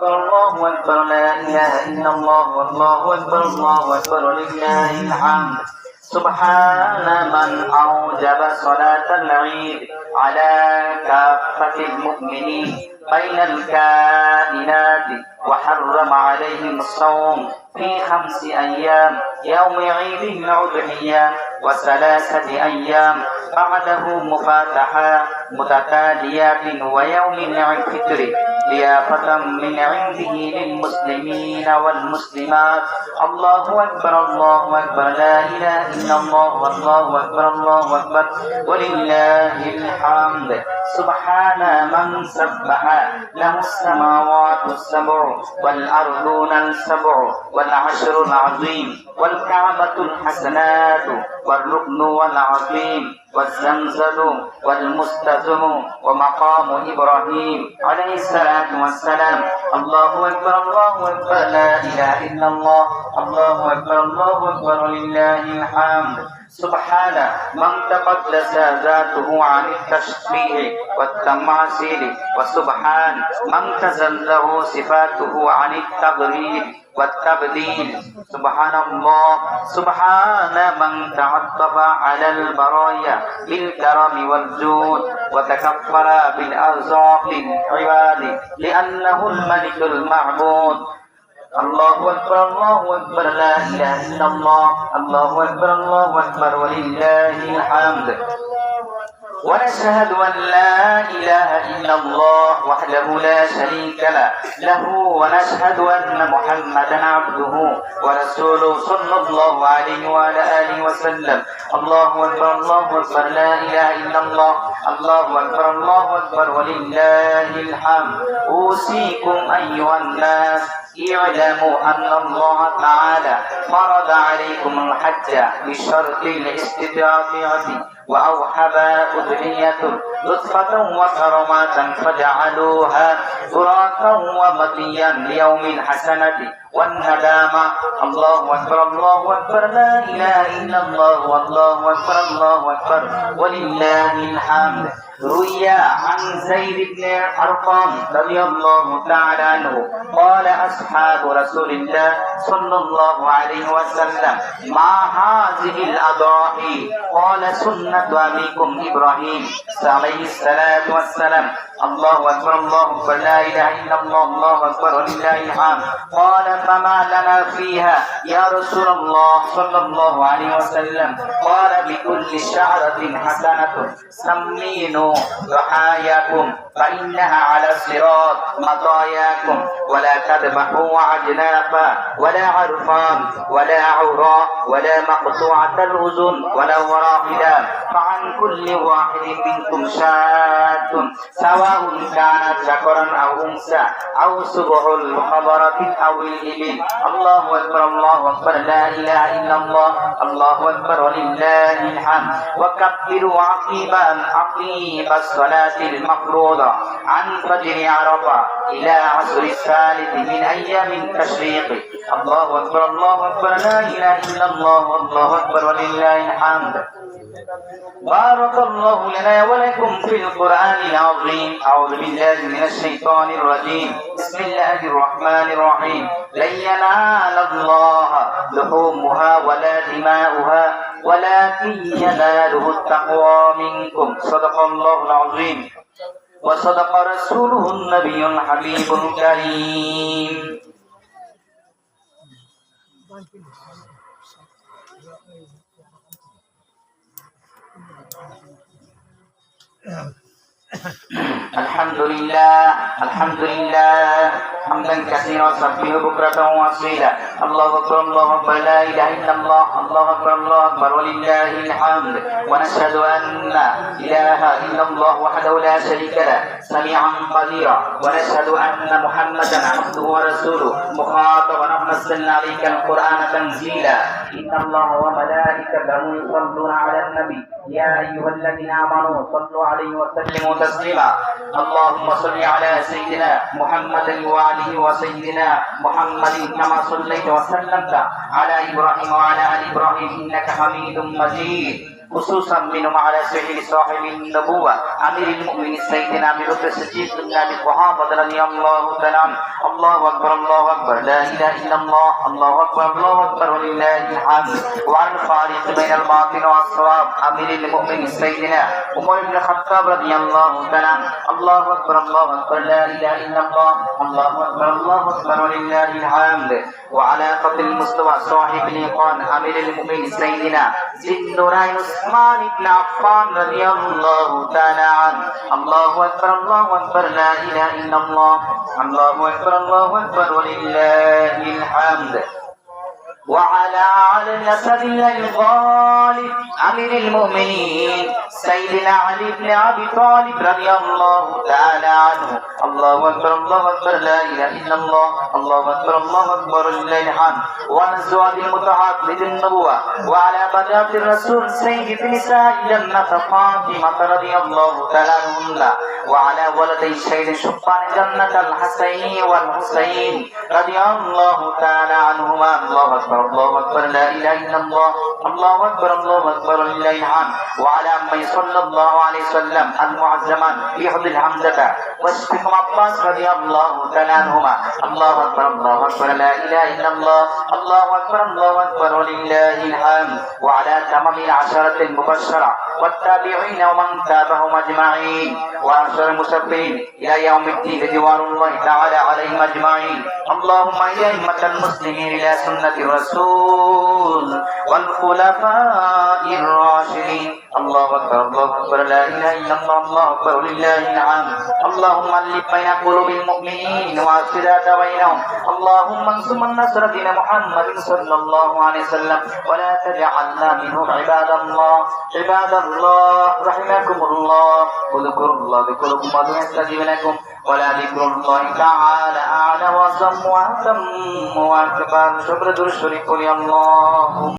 الله أكبر لا إله إلا الله والله أكبر الله أكبر ولله الحمد سبحان من أوجب صلاة العيد على كافة المؤمنين بين الكائنات وحرم عليهم الصوم في 5 أيام يوم عيد الأضحية و3 أيام بعده مفاتحة متتاليات ويوم الفطر ضيافة من عنده للمسلمين والمسلمات الله أكبر الله أكبر لا إله إلا الله والله أكبر الله أكبر ولله الحمد سبحان من سبح له السماوات السبع والأرضون السبع والعشر العظيم والكعبة الحسنات والركن والعظيم والزمزم والمستزم ومقام إبراهيم عليه الصلاة والسلام الله أكبر الله أكبر لا إله إلا الله الله أكبر الله أكبر لله الحمد سبحان من تقدس ذاته عن التشبيه والتماثيل وسبحان من تزله صفاته عن التغيير والتبديل سبحان الله سبحان من تعطف على البرايا بالكرم والجود وتكفل بالأرزاق العباد لأنه الملك المعبود الله أكبر الله أكبر لا إله إلا الله الله أكبر الله أكبر ولله الحمد ونشهد أن لا إله إلا الله وحده لا شريك له ونشهد أن محمدا عبده ورسوله صلى الله عليه وعلى آله وسلم الله أكبر الله أكبر لا إله إلا الله الله أكبر الله أكبر ولله الحمد أوصيكم أيها الناس اعلموا أن الله تعالى فرض عليكم الحج بشرط الاستطاعة وأوحب أضحية لطفة وكرمات فجعلوها براكا ومطيا ليوم الحسنة والندامة الله أكبر الله أكبر لا إله إلا الله والله أكبر الله أكبر ولله الحمد روي عن زيد بن أرقم رضي الله تعالى عنه قال أصحاب رسول الله صلى الله عليه وسلم ما هذه الأضاحي قال سنة أبيكم إبراهيم عليه الصلاة والسلام الله أكبر الله أكبر لا إله إلا الله الله أكبر ولله الحمد قال فما لنا فيها يا رسول الله صلى الله عليه وسلم قال بكل شعرة حسنة سمينوا ضحاياكم فإنها على الصراط مطاياكم ولا تذبحوا عجنافا ولا عرفان ولا عوراء ولا مقطوعة الأذن ولا وراحلا فعن كل واحد منكم شاة سواء كانت ذكرا أو أنثى أو سبع الخبرة أو الإبل الله أكبر الله أكبر لا إله إلا الله الله أكبر ولله الحمد وكبروا عقيب الصلاة المفروضة عن فجر عرفة إلى عصر الثالث من أيام التشريق الله أكبر الله أكبر لا إله إلا الله الله أكبر ولله الحمد بارك الله لنا ولكم في القرآن العظيم أعوذ بالله من الشيطان الرجيم بسم الله الرحمن الرحيم لن ينال الله لحومها ولا دماؤها ولكن يناله التقوى منكم صدق الله العظيم وصدق رسوله النبي الحبيب الكريم الحمد لله حمدا كثيرا سبحه بكرة وأصيلا الله أكبر الله أكبر لا إله إلا الله الله أكبر الله أكبر ولله الحمد ونشهد أن لا إله إلا الله وحده لا شريك له سميعا قديرا ونشهد أن محمدا عبده ورسوله مخاطبا نزلنا عليك القرآن تنزيلا إن الله وملائكته يصلون على النبي يا أيها الذين آمنوا صلوا عليه وسلموا تسليما اللهم صل على سيدنا محمد وآله وسيدنا محمد كما صليت وسلمت على إبراهيم وعلى آل إبراهيم إنك حميد مجيد خصوصا منهم على سبيل صاحب النبوة أمير المؤمنين سيدنا أبي بكر الصديق بن أبي قحافة رضي الله تعالى عنه. الله أكبر الله أكبر لا إله إلا الله الله أكبر الله أكبر ولله الحمد. وعن الفارق بين الباطل والصواب أمير المؤمنين سيدنا عمر بن الخطاب رضي الله تعالى عنه. الله أكبر الله أكبر لا إله إلا الله الله أكبر الله أكبر ولله الحمد. وعلى قتل المصطفى صاحب الإيقان أمير المؤمنين سيدنا ذي النورين عثمان بن عفان رضي الله تعالى عنه. الله أكبر الله أكبر لا إله إلا الله الله أكبر الله أكبر ولله الحمد. وعلى الأسد الغالب أمير المؤمنين سيدنا علي بن أبي طالب رضي الله تعالى عنه. الله أكبر الله أكبر لا إله إلا الله الله أكبر الله أكبر لله الحمد. وعن أزواج المطهرات للنبوة وعلى بنات الرسول سيد نساء جنة فاطمة رضي الله تعالى عنهن. وعلى ولدي الشهيد شبان جنة الحسين والحسين رضي الله تعالى عنهما. الله أكبر الله أكبر لا إله إلا الله الله أكبر الله أكبر لله الحمد. وعلى أمي صلى الله عليه وسلم المعزمان بحض الحمزة واشفهم عباس رضي الله تعالى عنهما. الله أكبر الله أكبر لا إله إلا الله الله أكبر الله أكبر ولله الحمد. وعلى تمام العشرة المبشرة والتابعين ومن تابعهم أجمعين وأنصار المشرفين إلى يوم الدين رضوان الله تعالى عليهم أجمعين. اللهم يا أئمة المسلمين إلى سنة الرسول والخلفاء الراشدين. الله أكبر الله أكبر لا إله إلا الله الله أكبر لله الحمد. اللهم ألف بين قلوب المؤمنين وأصلح بينهم. اللهم انصر من نصر دين محمد صلى الله عليه وسلم ولا تجعلنا منهم. عباد الله رحمكم الله اذكروا الله ذكركم وادعوه يستجيب لكم ولذكر الله تعالى أعلى وأعظم وأتم وأكبر. شكر الشريف لله.